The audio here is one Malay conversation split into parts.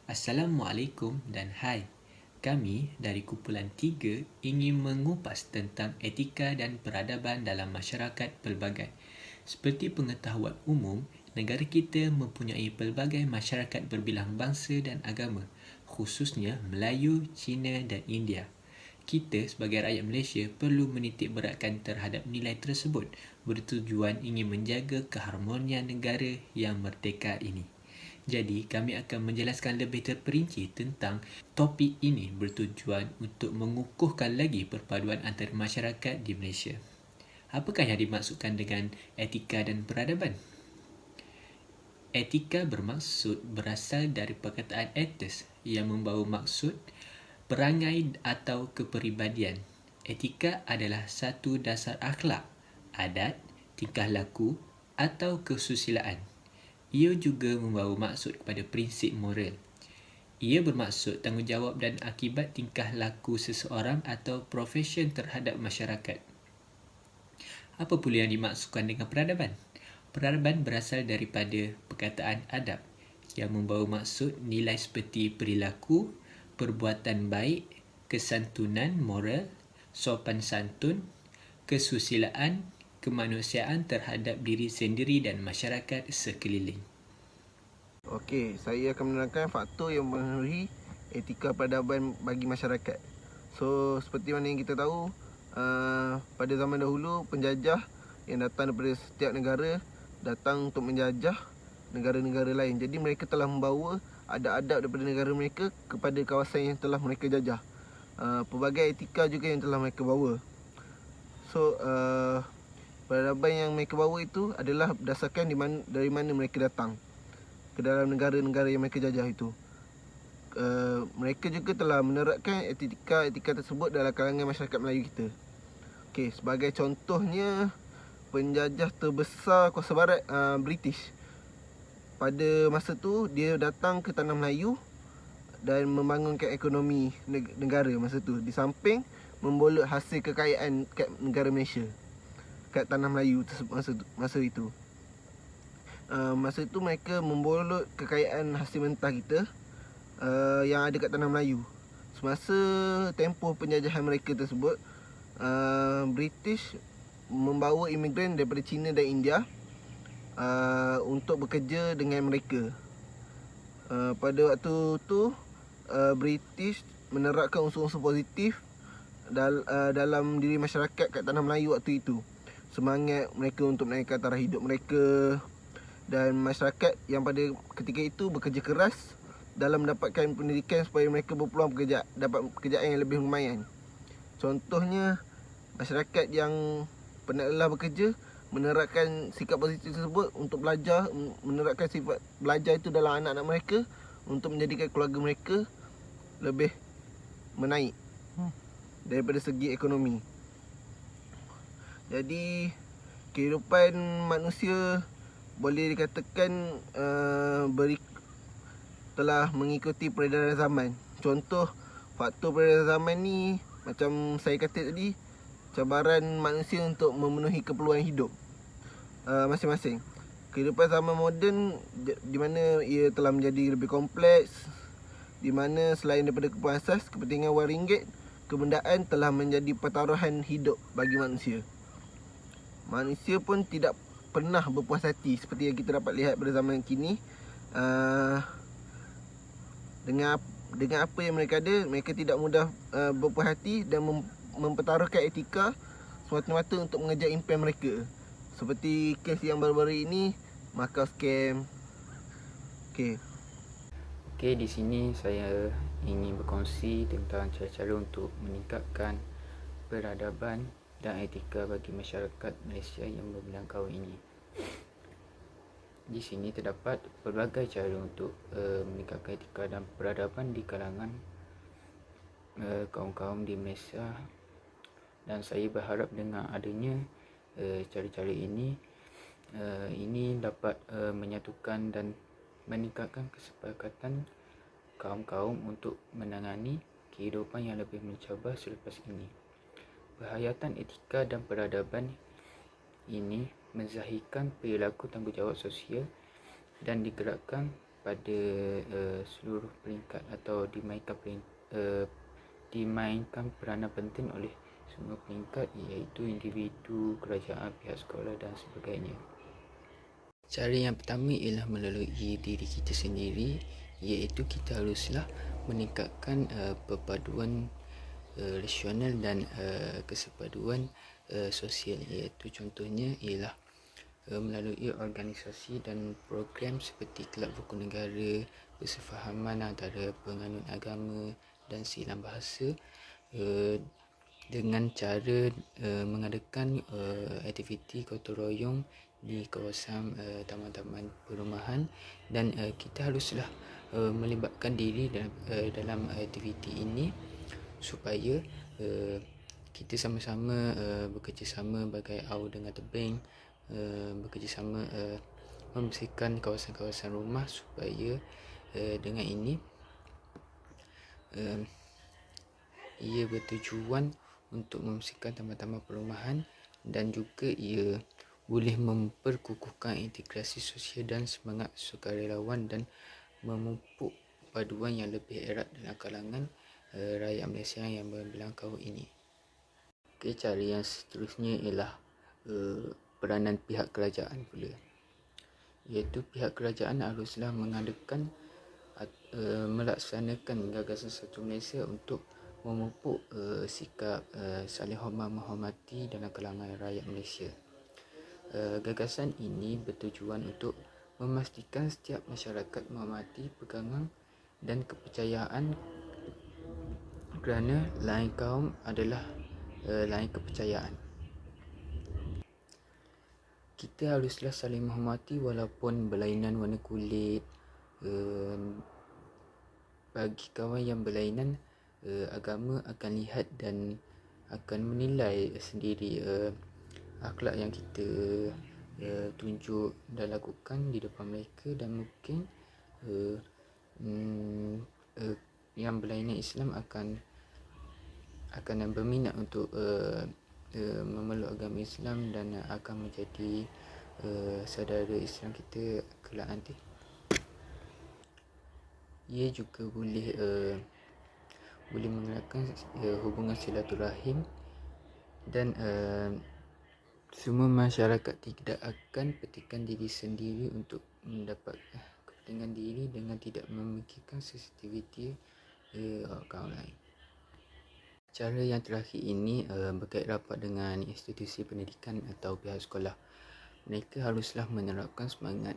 Assalamualaikum dan hai. Kami dari kumpulan 3 ingin mengupas tentang etika dan peradaban dalam masyarakat pelbagai. Seperti pengetahuan umum, negara kita mempunyai pelbagai masyarakat berbilang bangsa dan agama, khususnya Melayu, Cina dan India. Kita sebagai rakyat Malaysia perlu menitik beratkan terhadap nilai tersebut bertujuan ingin menjaga keharmonian negara yang merdeka ini. Jadi, kami akan menjelaskan lebih terperinci tentang topik ini bertujuan untuk mengukuhkan lagi perpaduan antara masyarakat di Malaysia. Apakah yang dimaksudkan dengan etika dan peradaban? Etika berasal dari perkataan ethos yang membawa maksud perangai atau kepribadian. Etika adalah satu dasar akhlak, adat, tingkah laku atau kesusilaan. Ia juga membawa maksud kepada prinsip moral. Ia bermaksud tanggungjawab dan akibat tingkah laku seseorang atau profesion terhadap masyarakat. Apa pula yang dimaksudkan dengan peradaban? Peradaban berasal daripada perkataan adab yang membawa maksud nilai seperti perilaku, perbuatan baik, kesantunan moral, sopan santun, kesusilaan, kemanusiaan terhadap diri sendiri dan masyarakat sekeliling. Okey, saya akan menerangkan faktor yang memenuhi etika peradaban bagi masyarakat. So, seperti mana yang kita tahu, pada zaman dahulu penjajah yang datang daripada setiap negara datang untuk menjajah negara-negara lain. Jadi mereka telah membawa adab-adab daripada negara mereka kepada kawasan yang telah mereka jajah. Pelbagai etika juga yang telah mereka bawa. So, peradaban yang mereka bawa itu adalah berdasarkan dari mana mereka datang ke dalam negara-negara yang mereka jajah itu. Mereka juga telah menerapkan etika tersebut dalam kalangan masyarakat Melayu kita. Okey, sebagai contohnya, penjajah terbesar kuasa barat British. Pada masa tu dia datang ke tanah Melayu dan membangunkan ekonomi negara masa tu, di samping membolot hasil kekayaan kat negara Malaysia, kat tanah Melayu masa itu. Masa itu mereka membolot kekayaan hasil mentah kita yang ada kat tanah Melayu. Semasa tempoh penjajahan mereka tersebut, British membawa imigran daripada China dan India untuk bekerja dengan mereka. Pada waktu tu British menerapkan unsur-unsur positif dalam diri masyarakat kat tanah Melayu waktu itu. Semangat mereka untuk menaikkan taraf hidup mereka, dan masyarakat yang pada ketika itu bekerja keras dalam mendapatkan pendidikan supaya mereka berpeluang dapat pekerjaan yang lebih lumayan. Contohnya, masyarakat yang penat lelah bekerja menerapkan sikap positif tersebut untuk belajar, menerapkan sifat belajar itu dalam anak-anak mereka untuk menjadikan keluarga mereka lebih menaik daripada segi ekonomi. Jadi, kehidupan manusia boleh dikatakan telah mengikuti peredaran zaman. Contoh faktor peredaran zaman ni, macam saya kata tadi, cabaran manusia untuk memenuhi keperluan hidup masing-masing. Kehidupan zaman moden di mana ia telah menjadi lebih kompleks, di mana selain daripada keperluan asas, kepentingan wang ringgit, kebendaan telah menjadi pertaruhan hidup bagi manusia. Manusia pun tidak pernah berpuas hati seperti yang kita dapat lihat pada zaman kini. Dengan apa yang mereka ada, mereka tidak mudah berpuas hati dan mempertaruhkan etika semata-mata untuk mengejar impian mereka. Seperti kes yang baru-baru ini, Macau scam. Okey, di sini saya ingin berkongsi tentang cara-cara untuk meningkatkan peradaban dan etika bagi masyarakat Malaysia yang berbilang kaum ini. Di sini terdapat pelbagai cara untuk meningkatkan etika dan peradaban di kalangan kaum-kaum di Malaysia, dan saya berharap dengan adanya cara-cara ini dapat menyatukan dan meningkatkan kesepakatan kaum-kaum untuk menangani kehidupan yang lebih mencabar selepas ini. Penghayatan etika dan peradaban ini menzahirkan perilaku tanggungjawab sosial dan digerakkan pada seluruh peringkat atau dimainkan peranan penting oleh semua peringkat, iaitu individu, kerajaan, pihak sekolah dan sebagainya. Cara yang pertama ialah melalui diri kita sendiri, iaitu kita haruslah meningkatkan perpaduan rasional dan kesepaduan sosial, iaitu contohnya ialah melalui organisasi dan program seperti kelab buku negara, persefahaman antara penganut agama dan silang bahasa, dengan cara mengadakan aktiviti gotong royong di kawasan taman-taman perumahan, dan kita haruslah melibatkan diri dalam aktiviti ini supaya kita sama-sama bekerjasama bagai au dengan tebing, bekerjasama membersihkan kawasan-kawasan rumah supaya dengan ini ia bertujuan untuk membersihkan taman-taman perumahan, dan juga ia boleh memperkukuhkan integrasi sosial dan semangat sukarelawan dan memupuk paduan yang lebih erat dalam kalangan rakyat Malaysia yang berbelangkau ini. Okay, cara yang seterusnya ialah peranan pihak kerajaan pula, iaitu pihak kerajaan haruslah mengadakan melaksanakan gagasan Satu Malaysia untuk memupuk sikap saling hormat menghormati dalam kalangan rakyat Malaysia. Gagasan ini bertujuan untuk memastikan setiap masyarakat menghormati pegangan dan kepercayaan, kerana lain kaum adalah lain kepercayaan. Kita haruslah saling menghormati walaupun berlainan warna kulit. Bagi kawan yang berlainan agama akan lihat dan akan menilai sendiri akhlak yang kita tunjuk dan lakukan di depan mereka, dan mungkin yang berlainan Islam akan berminat untuk memeluk agama Islam dan akan menjadi saudara Islam kita kelak nanti. Ia juga boleh mengeratkan hubungan silaturahim, dan semua masyarakat tidak akan petikan diri sendiri untuk mendapat kepentingan diri dengan tidak memikirkan sensitiviti kaum lain. Cara yang terakhir ini berkait rapat dengan institusi pendidikan atau pihak sekolah. Mereka haruslah menerapkan semangat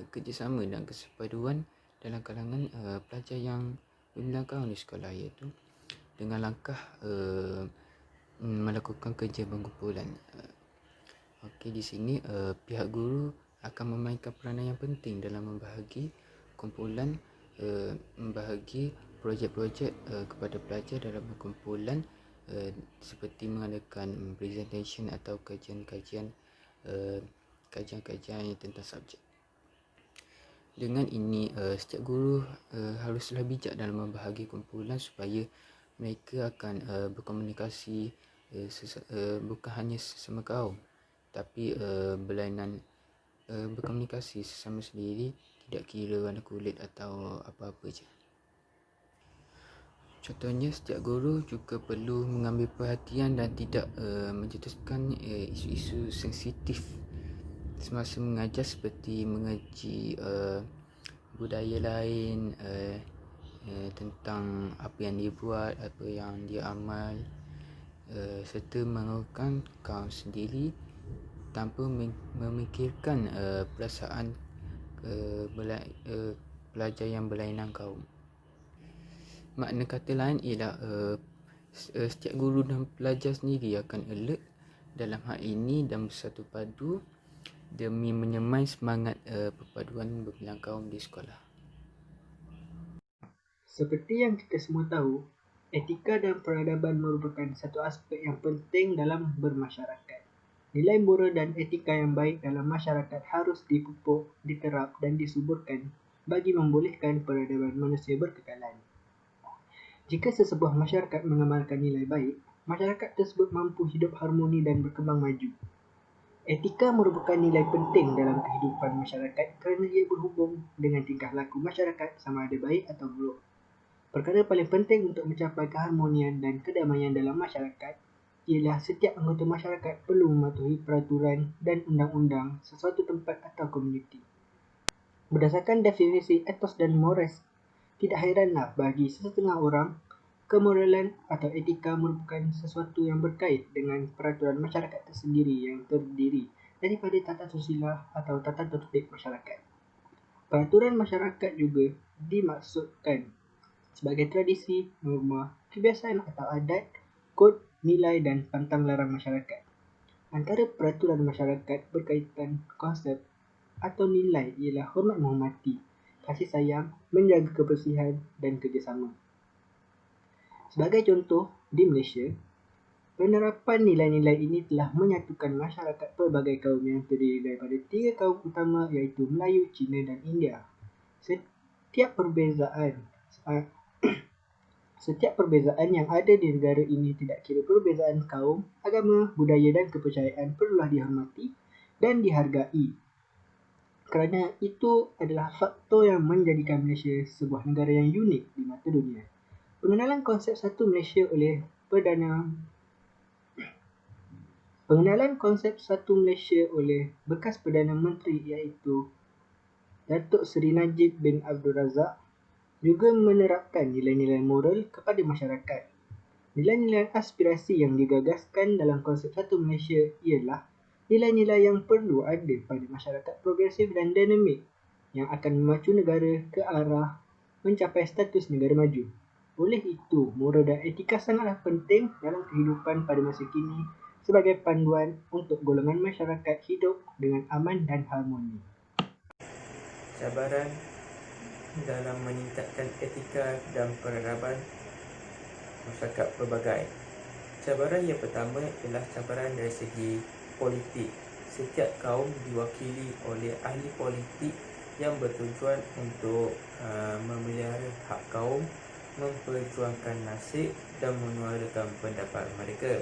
kerjasama dan kesepaduan dalam kalangan pelajar yang berbelangkang di sekolah, iaitu dengan langkah melakukan kerja berkumpulan. Okey, di sini pihak guru akan memainkan peranan yang penting dalam membahagi kumpulan, membahagi projek-projek kepada pelajar dalam kumpulan, seperti mengadakan presentation atau kajian-kajian yang tentang subjek. Dengan ini setiap guru haruslah bijak dalam membahagi kumpulan supaya mereka akan berkomunikasi bukan hanya sesama kaum, tapi berlainan berkomunikasi sesama sendiri, tidak kira warna kulit atau apa-apa je. Contohnya, setiap guru juga perlu mengambil perhatian dan tidak mencetuskan isu-isu sensitif semasa mengajar, seperti mengaji budaya lain, tentang apa yang dia buat, apa yang dia amal, serta mengaurkan kaum sendiri tanpa memikirkan perasaan pelajar yang berlainan kaum. Makna kata lain ialah setiap guru dan pelajar sendiri akan alert dalam hal ini dan bersatu padu demi menyemai semangat perpaduan berbelangkang di sekolah. Seperti yang kita semua tahu, etika dan peradaban merupakan satu aspek yang penting dalam bermasyarakat. Nilai moral dan etika yang baik dalam masyarakat harus dipupuk, diterap dan disuburkan bagi membolehkan peradaban manusia berkekalan. Jika sesebuah masyarakat mengamalkan nilai baik, masyarakat tersebut mampu hidup harmoni dan berkembang maju. Etika merupakan nilai penting dalam kehidupan masyarakat kerana ia berhubung dengan tingkah laku masyarakat sama ada baik atau buruk. Perkara paling penting untuk mencapai keharmonian dan kedamaian dalam masyarakat ialah setiap anggota masyarakat perlu mematuhi peraturan dan undang-undang sesuatu tempat atau komuniti. Berdasarkan definisi etos dan mores, tidak heranlah bagi sesetengah orang, kemoralan atau etika merupakan sesuatu yang berkait dengan peraturan masyarakat tersendiri yang terdiri daripada tata susila atau tata tertib masyarakat. Peraturan masyarakat juga dimaksudkan sebagai tradisi, norma, kebiasaan atau adat, kod, nilai dan pantang larang masyarakat. Antara peraturan masyarakat berkaitan konsep atau nilai ialah hormat menghormati, kasih sayang, menjaga kebersihan dan kerjasama. Sebagai contoh, di Malaysia, penerapan nilai-nilai ini telah menyatukan masyarakat pelbagai kaum yang terdiri daripada 3 kaum utama iaitu Melayu, Cina dan India. Setiap perbezaan yang ada di negara ini tidak kira perbezaan kaum, agama, budaya dan kepercayaan perlulah dihormati dan dihargai. Kerana itu adalah faktor yang menjadikan Malaysia sebuah negara yang unik di mata dunia. Pengenalan konsep Satu Malaysia oleh bekas Perdana Menteri iaitu Datuk Seri Najib bin Abdul Razak juga menerapkan nilai-nilai moral kepada masyarakat. Nilai-nilai aspirasi yang digagaskan dalam konsep Satu Malaysia ialah nilai-nilai yang perlu ada pada masyarakat progresif dan dinamik yang akan memacu negara ke arah mencapai status negara maju. Oleh itu, moral dan etika sangatlah penting dalam kehidupan pada masa kini sebagai panduan untuk golongan masyarakat hidup dengan aman dan harmoni. Cabaran dalam meningkatkan etika dan peradaban masyarakat pelbagai. Cabaran yang pertama ialah cabaran dari segi politik. Setiap kaum diwakili oleh ahli politik yang bertujuan untuk memelihara hak kaum, memperjuangkan nasib dan menyuarakan pendapat mereka.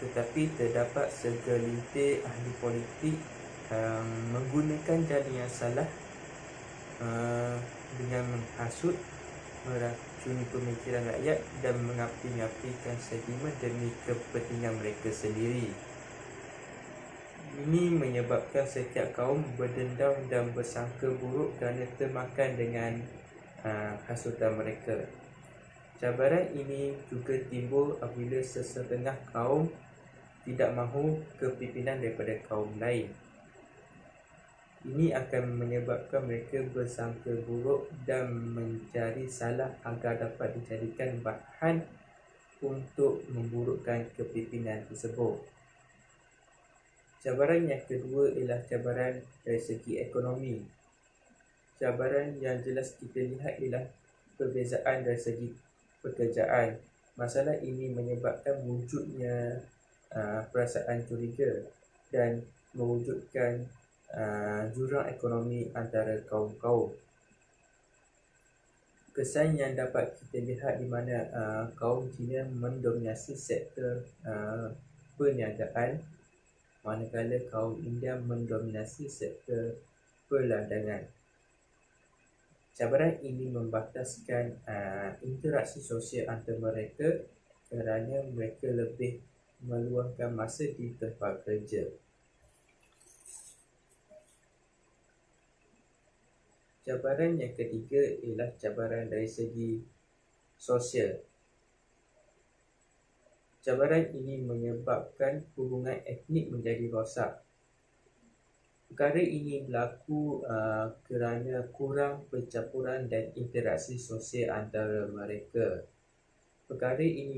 Tetapi terdapat segelintir ahli politik menggunakan jalan yang salah dengan menghasut, meracuni pemikiran rakyat dan mengapi-apikan sentimen demi kepentingan mereka sendiri. Ini menyebabkan setiap kaum berdendam dan bersangka buruk kerana termakan dengan hasutan mereka. Cabaran ini juga timbul apabila sesetengah kaum tidak mahu kepimpinan daripada kaum lain. Ini akan menyebabkan mereka bersangka buruk dan mencari salah agar dapat dijadikan bahan untuk memburukkan kepimpinan tersebut. Cabaran yang kedua ialah cabaran dari segi ekonomi. Cabaran yang jelas kita lihat ialah perbezaan dari segi pekerjaan. Masalah ini menyebabkan wujudnya perasaan curiga dan mewujudkan jurang ekonomi antara kaum-kaum. Kesan yang dapat kita lihat di mana kaum Cina mendominasi sektor perniagaan, manakala kaum India mendominasi sektor perladangan. Cabaran ini membataskan interaksi sosial antara mereka kerana mereka lebih meluangkan masa di tempat kerja. Cabaran yang ketiga ialah cabaran dari segi sosial. Cabaran ini menyebabkan hubungan etnik menjadi rosak. Perkara ini berlaku kerana kurang percampuran dan interaksi sosial antara mereka. Perkara ini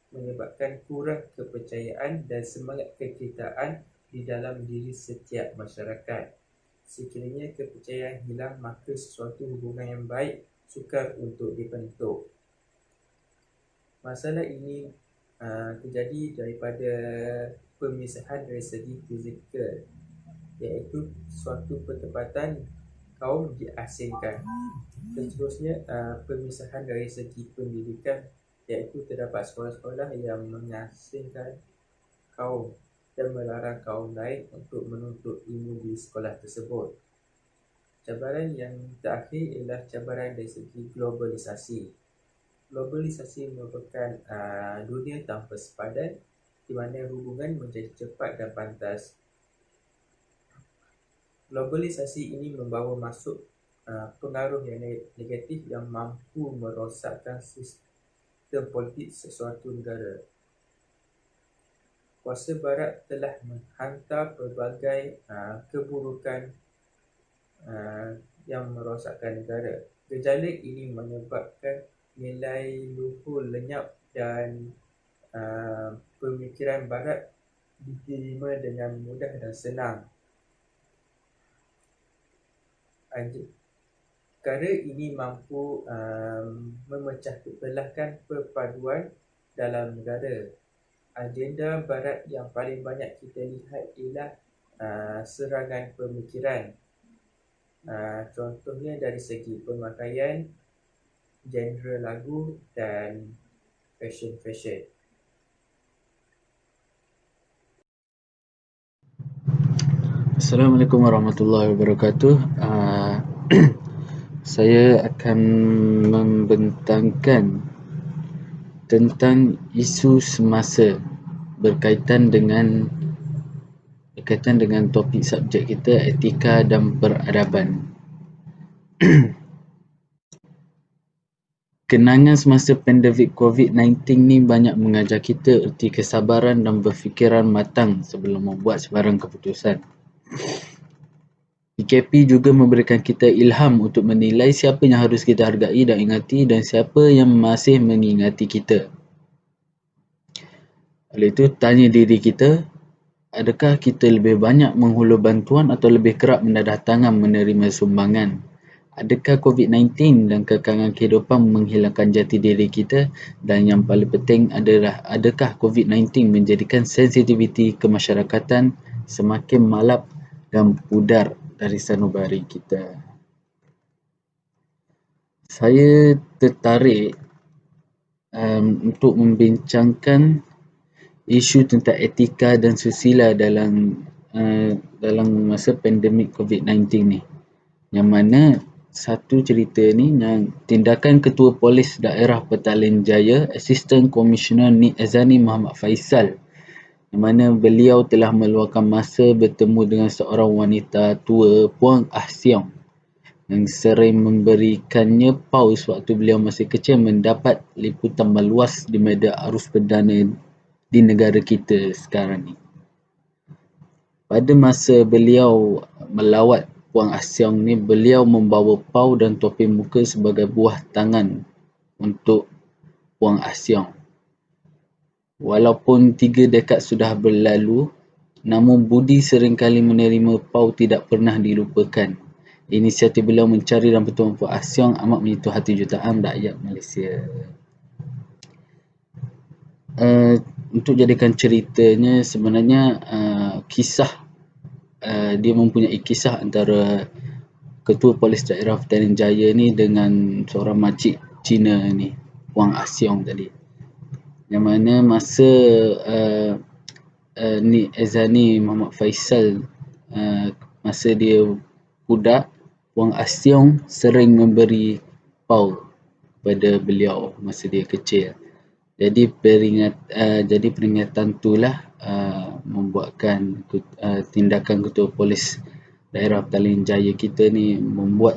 menyebabkan kurang kepercayaan dan semangat kecintaan di dalam diri setiap masyarakat. Sekiranya kepercayaan hilang, maka sesuatu hubungan yang baik sukar untuk dibentuk. Masalah ini terjadi daripada pemisahan dari segi fizikal, iaitu suatu pertempatan kaum diasingkan. Seterusnya, pemisahan dari segi pendidikan, iaitu terdapat sekolah-sekolah yang mengasingkan kaum dan melarang kaum lain untuk menuntut ilmu di sekolah tersebut. Cabaran yang terakhir ialah cabaran dari segi globalisasi. Globalisasi merupakan dunia tanpa sepadan di mana hubungan menjadi cepat dan pantas. Globalisasi ini membawa masuk pengaruh yang negatif yang mampu merosakkan sistem politik sesuatu negara. Kuasa Barat telah menghantar pelbagai keburukan yang merosakkan negara. Gejala ini menyebabkan nilai luhur lenyap dan pemikiran Barat diterima dengan mudah dan senang. Perkara ini mampu memecah belahkan perpaduan dalam negara. Agenda Barat yang paling banyak kita lihat ialah serangan pemikiran. Contohnya dari segi pemakaian, genre lagu dan fashion. Assalamualaikum warahmatullahi wabarakatuh. Saya akan membentangkan tentang isu semasa berkaitan dengan topik subjek kita, etika dan peradaban. Kenangan semasa pandemik COVID-19 ni banyak mengajar kita erti kesabaran dan berfikiran matang sebelum membuat sebarang keputusan. PKP juga memberikan kita ilham untuk menilai siapa yang harus kita hargai dan ingati dan siapa yang masih mengingati kita. Oleh itu, tanya diri kita, adakah kita lebih banyak menghulur bantuan atau lebih kerap mendadah-tangan menerima sumbangan? Adakah COVID-19 dan kekangan kehidupan menghilangkan jati diri kita? Dan yang paling penting adalah, adakah COVID-19 menjadikan sensitiviti kemasyarakatan semakin malap dan pudar dari sanubari kita? Saya tertarik untuk membincangkan isu tentang etika dan susila dalam masa pandemik COVID-19 ni. Yang mana satu cerita ni yang tindakan Ketua Polis Daerah Petaling Jaya, Assistant Commissioner Nik Azani Muhammad Faisal, di mana beliau telah meluangkan masa bertemu dengan seorang wanita tua, Puan Ah Siong, yang sering memberikannya paus waktu beliau masih kecil, mendapat liputan meluas di media arus perdana di negara kita sekarang ni. Pada masa beliau melawat Puan Ah Siong ni, beliau membawa pau dan topi muka sebagai buah tangan untuk Puan Ah Siong. Walaupun 3 dekad sudah berlalu, namun budi seringkali menerima pau tidak pernah dilupakan. Inisiatif beliau mencari dan bertemu Puan Ah Siong amat menyentuh hati jutaan rakyat Malaysia. Untuk jadikan ceritanya, sebenarnya kisah dia mempunyai kisah antara Ketua Polis Daerah Petaling Jaya ni dengan seorang makcik Cina ni, Puan Ah Siong tadi. Yang mana masa Nik Azani Muhammad Faisal masa dia budak, Puan Ah Siong sering memberi pau pada beliau masa dia kecil. Jadi peringatan itulah membuatkan tindakan Ketua Polis Daerah Petaling Jaya kita ni membuat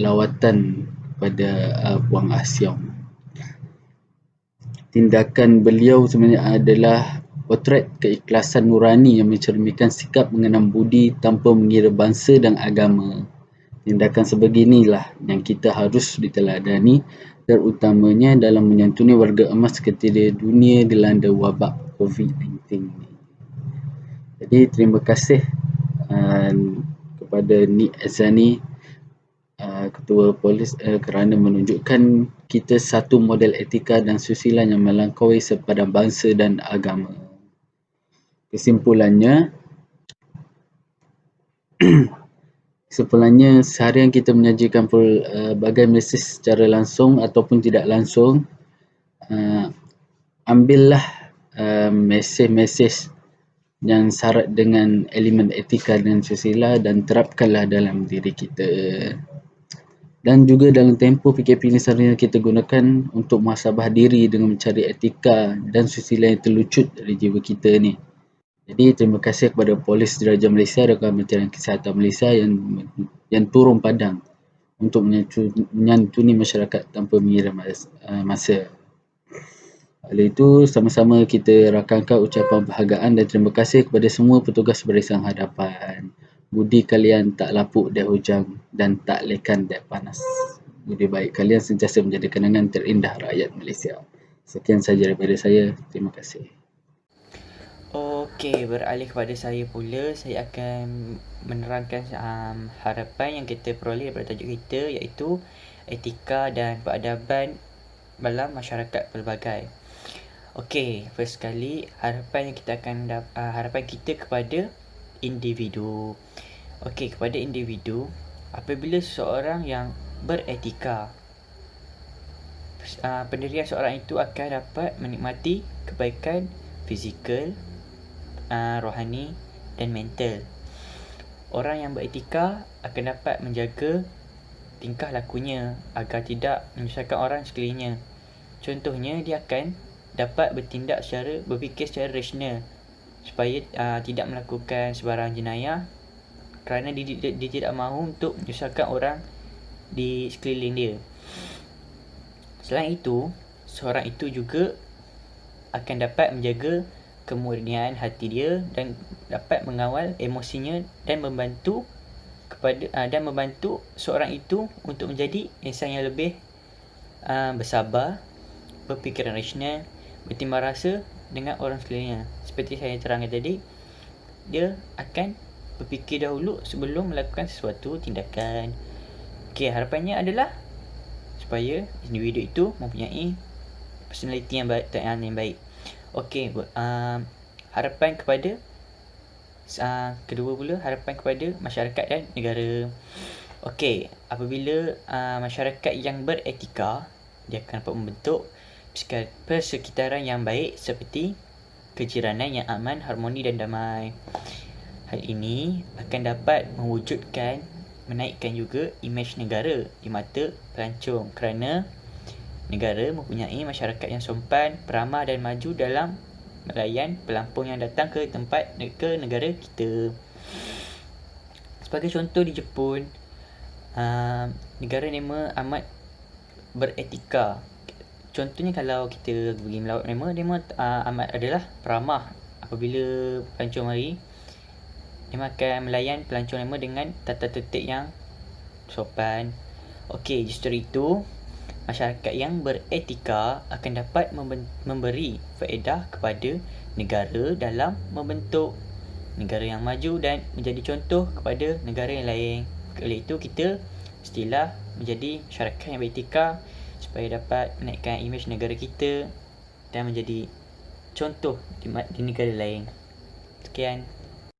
lawatan pada Puan Ah Siong. Tindakan beliau sebenarnya adalah potret keikhlasan nurani yang mencerminkan sikap mengenang budi tanpa mengira bangsa dan agama. Tindakan sebeginilah yang kita harus diteladani, terutamanya dalam menyantuni warga emas ketika dunia dilanda wabak COVID-19 ini. Jadi terima kasih kepada Nik Azani, Ketua Polis, kerana menunjukkan kita satu model etika dan susila yang melampaui sepadan bangsa dan agama. Kesimpulannya, seharian kita menyajikan pelbagai mesej secara langsung ataupun tidak langsung. Ambillah mesej-mesej yang syarat dengan elemen etika dan susila dan terapkanlah dalam diri kita. Dan juga dalam tempoh PKP ini seharusnya kita gunakan untuk muhasabah diri dengan mencari etika dan susila yang terlucut dari jiwa kita ni. Jadi terima kasih kepada Polis Diraja Malaysia dan Kementerian Kesihatan Malaysia yang turun padang untuk menyantuni masyarakat tanpa mengira masa. Oleh itu, sama-sama kita rakamkan ucapan penghargaan dan terima kasih kepada semua petugas barisan hadapan. Budi kalian tak lapuk dah hujang dan tak lekan dah panas. Budi baik kalian sentiasa menjadi kenangan terindah rakyat Malaysia. Sekian sahaja daripada saya. Terima kasih. Okey, beralih kepada saya pula. Saya akan menerangkan harapan yang kita peroleh daripada tajuk kita, iaitu etika dan peradaban dalam masyarakat pelbagai. Okey, first sekali harapan yang kita akan harapan kita kepada individu. Okey, kepada individu, apabila seseorang yang beretika, pendirian seorang itu akan dapat menikmati kebaikan fizikal, rohani dan mental. Orang yang beretika akan dapat menjaga tingkah lakunya agar tidak menyusahkan orang sekelilingnya. Contohnya, dia akan dapat berfikir secara rasional supaya tidak melakukan sebarang jenayah kerana dia tidak mahu untuk menyusahkan orang di sekeliling dia. Selain itu, seorang itu juga akan dapat menjaga kemurnian hati dia dan dapat mengawal emosinya dan membantu seorang itu untuk menjadi insan yang lebih bersabar, berfikiran rasional, bertimbang rasa dengan orang sekelilingnya. Seperti saya terangkan tadi, dia akan berfikir dahulu sebelum melakukan sesuatu tindakan. Okey, harapannya adalah supaya individu itu mempunyai personaliti yang baik. Okey, harapan kepada kedua pula, harapan kepada masyarakat dan negara. Okey, apabila masyarakat yang beretika, dia akan dapat membentuk persekitaran yang baik seperti kejiranan yang aman, harmoni dan damai. Hal ini akan dapat menaikkan juga imej negara di mata pelancong kerana negara mempunyai masyarakat yang sopan, beramah dan maju dalam melayan pelampung yang datang ke negara kita. Sebagai contoh, di Jepun, negara nema amat beretika. Contohnya, kalau kita pergi melawat nema amat adalah ramah. Apabila pelancong mari, dia akan melayan pelancong nema dengan tata tertib yang sopan. Okey, justru itu masyarakat yang beretika akan dapat memberi faedah kepada negara dalam membentuk negara yang maju dan menjadi contoh kepada negara yang lain. Oleh itu, kita mestilah menjadi masyarakat yang beretika supaya dapat menaikkan imej negara kita dan menjadi contoh di negara lain. Sekian.